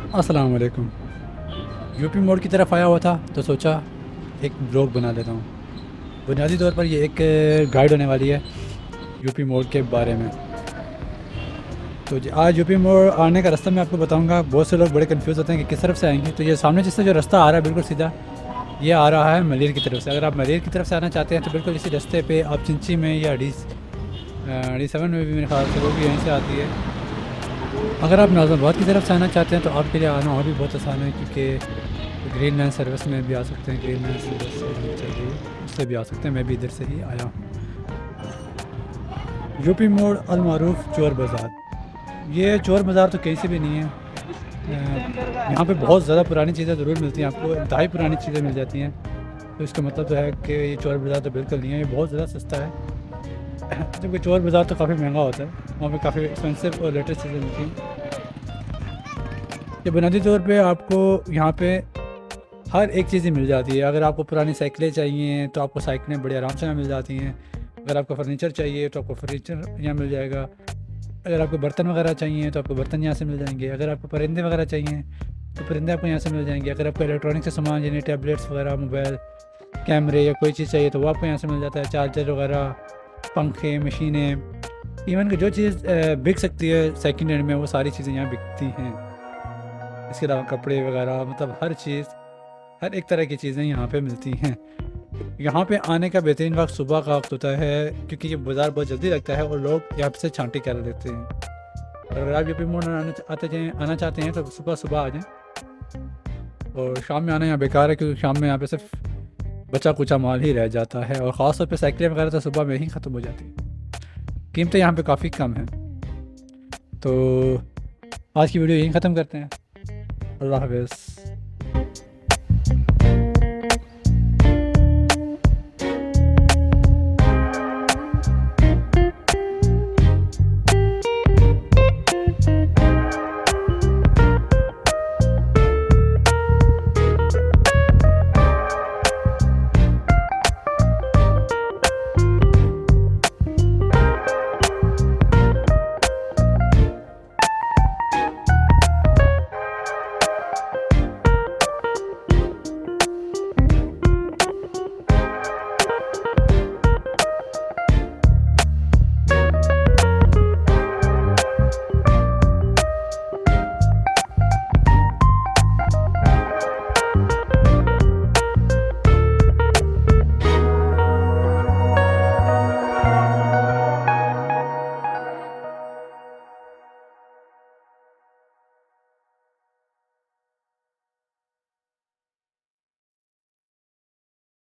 अस्सलाम वालेकुम। यूपी मोड़ की तरफ आया हुआ था तो सोचा एक ब्लॉग बना लेता हूँ। बुनियादी तौर पर ये एक गाइड होने वाली है यूपी मोड़ के बारे में। तो आज यूपी मोड़ आने का रास्ता मैं आपको बताऊंगा। बहुत से लोग बड़े कंफ्यूज होते हैं कि किस तरफ से आएंगे। तो ये सामने जिससे जो रास्ता आ रहा है बिल्कुल सीधा, ये आ रहा है मलेर की तरफ से। अगर आप मलेर की तरफ से आना चाहते हैं तो बिल्कुल इसी रास्ते पे आप चिंची में या डी 7 में भी मेरे ख्याल से वो भी यहीं से आती है। अगर आप नाज़िमाबाद की तरफ से आना चाहते हैं तो आपके लिए आना और भी बहुत आसान है, क्योंकि ग्रीन लाइन सर्विस में भी आ सकते हैं। ग्रीन लाइन सर्विस चल रही है, उससे भी आ सकते हैं। मैं भी इधर से ही आया हूँ। यूपी मोड़ अलमारूफ चोर बाज़ार। ये चोर बाज़ार तो कहीं से भी नहीं है। यहाँ पे बहुत ज़्यादा पुरानी चीज़ें ज़रूर मिलती हैं, आपको इंतहाई पुरानी चीज़ें मिल जाती हैं। तो इसका मतलब तो है कि ये चोर बाज़ार तो बिल्कुल नहीं है, ये बहुत ज़्यादा सस्ता है। जबकि चोर बाज़ार तो काफ़ी महंगा होता है, वहाँ पे काफ़ी एक्सपेंसिव और लेटेस्ट चीज़ें मिलती हैं। ये बुनियादी तौर पे आपको यहाँ पे हर एक चीज़ ही मिल जाती है। अगर आपको पुरानी साइकिलें चाहिए तो आपको साइकिलें बड़े आराम से यहाँ मिल जाती हैं। अगर आपको फर्नीचर चाहिए तो आपको फर्नीचर यहाँ मिल जाएगा। अगर आपको बर्तन वगैरह चाहिए तो आपको बर्तन यहाँ से मिल जाएंगे। अगर आपको परिंदे वगैरह चाहिए तो परिंदे आपको यहाँ से मिल जाएंगे। अगर आपको इलेक्ट्रॉनिक से सामान यानी टैबलेट्स वगैरह, मोबाइल, कैमरे या कोई चीज़ चाहिए तो वो आपको यहाँ से मिल जाता है। चार्जर वगैरह, पंखे, मशीनें, इवन कि जो चीज़ बिक सकती है सेकेंड हैंड में वो सारी चीज़ें यहाँ बिकती हैं। इसके अलावा कपड़े वगैरह, मतलब हर चीज़, हर एक तरह की चीज़ें यहाँ पे मिलती हैं। यहाँ पे आने का बेहतरीन वक्त सुबह का वक्त होता है, क्योंकि ये बाज़ार बहुत जल्दी लगता है और लोग यहाँ से छांटी कर देते हैं। और अगर आप यूपी मोड़ आना चाहते हैं तो सुबह सुबह आ जाएँ। और शाम में आना यहाँ बेकार है, क्योंकि शाम में यहाँ पे सिर्फ बचा कुचा माल ही रह जाता है, और ख़ास तौर पे साइकिलें वगैरह तो सुबह में ही ख़त्म हो जाती हैं। कीमतें यहाँ पे काफ़ी कम हैं। तो आज की वीडियो यहीं ख़त्म करते हैं। अल्लाह हाफ़िज़।